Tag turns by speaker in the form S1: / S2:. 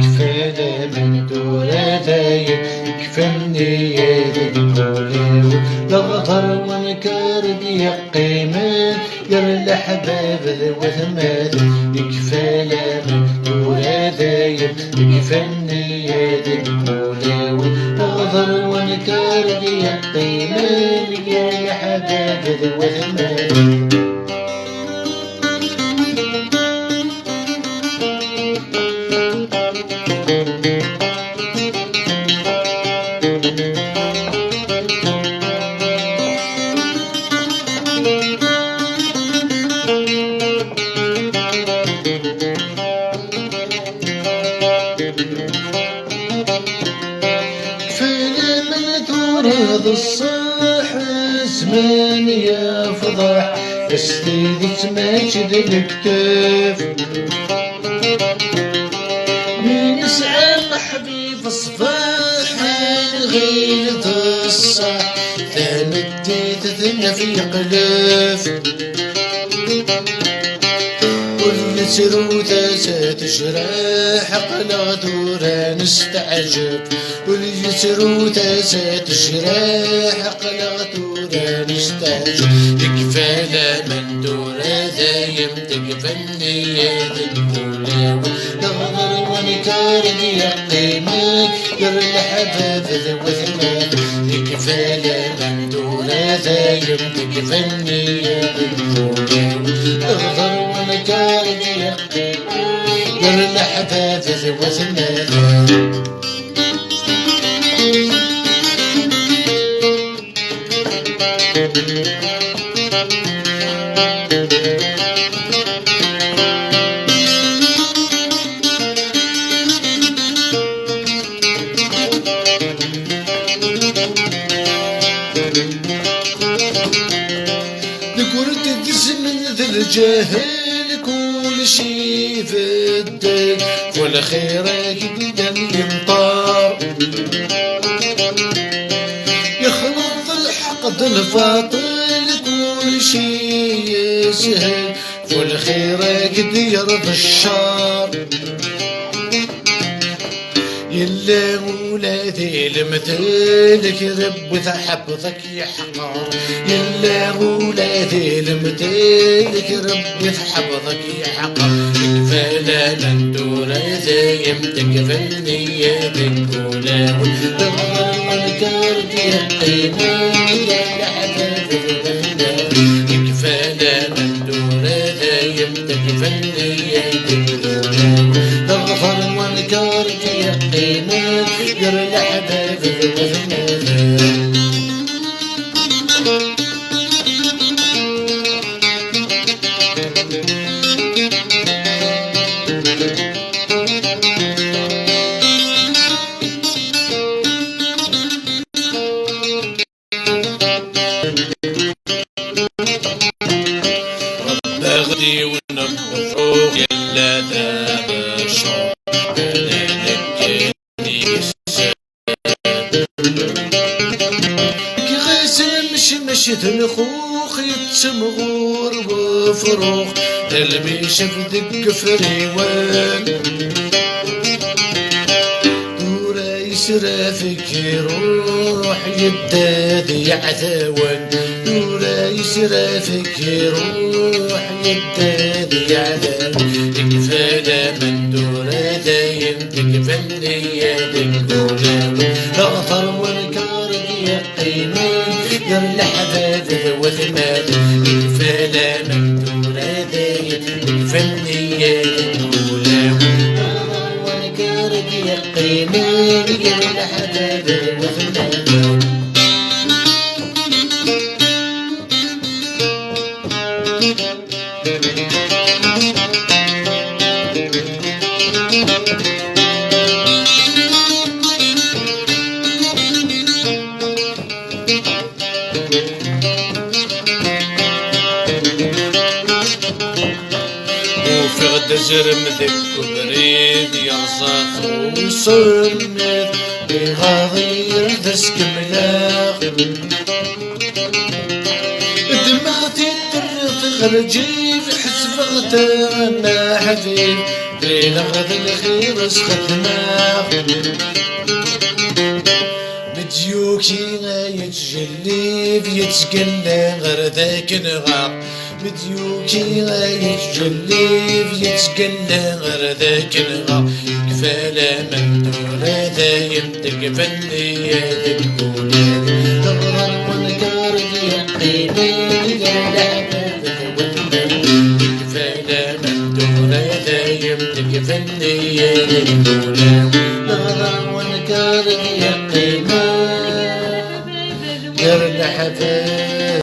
S1: كفانا من دورة دايم كفني يدي الدولة الغدر ونكر دي قيمة يا الأحباب الوثمات كفانا من دورة دايم كفني يدي الدولة الغدر ونكر دي قيمة يا الأحباب الوثمات هذا الصح زمان يا فضح استيدي تماجد الكتاف من اسعى حبيب الصباح غيرت الصح ثمديت ثنا في قلاف كل سروثة ستشرح قلا دورا نستعجب كل سروثة ستشرح قلا دورا نستعجب تكفانا من دورا دايم تكفني يا الدولة نغمر ونكارد يا قيمة يا الحباب ذوثمان تكفانا من دورا دايم تكفني يا الدولة نغمر ونكارد يا الأحباب ذوثمان ذكرت الجسم ذا الجاهل كل شي في الدين والخير يقدم يمطار يخلط الحقد الباطل كل شي يسهل والخير قد يرضى الشر يلا ولادي المثلك رب حفظك يحقر يلا ولادي المثلك رب حفظك يحقر فلا من دور دايم تكفلني يا بنكولا والدغر والكرد يقينا يا لحباب البلد فلا من دور دايم تكفلني يا بنكولا الغفر والكرد يقينا يا الأحباب الوثمان بغدي ونبخوخ يلا ذاب الشوق مشت الخوخ يتسمغور وفروخ تلميش بدق فريوان دورا يسرى فيك يروح يداد يعثوان دورا يسرى فيك يروح يداد يعثوان تكفانا من دورا دايم تكفلني يا دنقولا اغفر والكارد يقينا يا الحباب ذوثمان كفانا من دورا دايم تكفلني يا دنقولا والكارد يقينا يا الحباب ذوثمان وفي غدا زرم ذك وبريد يرصاخ وصرمت بغاضير دسك ملاخ اختي الدر تخرجي بحسبغتي انا حبيب ليلة غد الخير سخدنا مديوكي يتجلي يتقلى غير ذاك نغاق مديوكي يتجلي يتقلى غير ذاك نغاق كفالة من دون دايم تقبلني يا تقولي تغرر ونقار يقيني كفالة من دون دايم تقبلني يا تقولي تغرر ونقار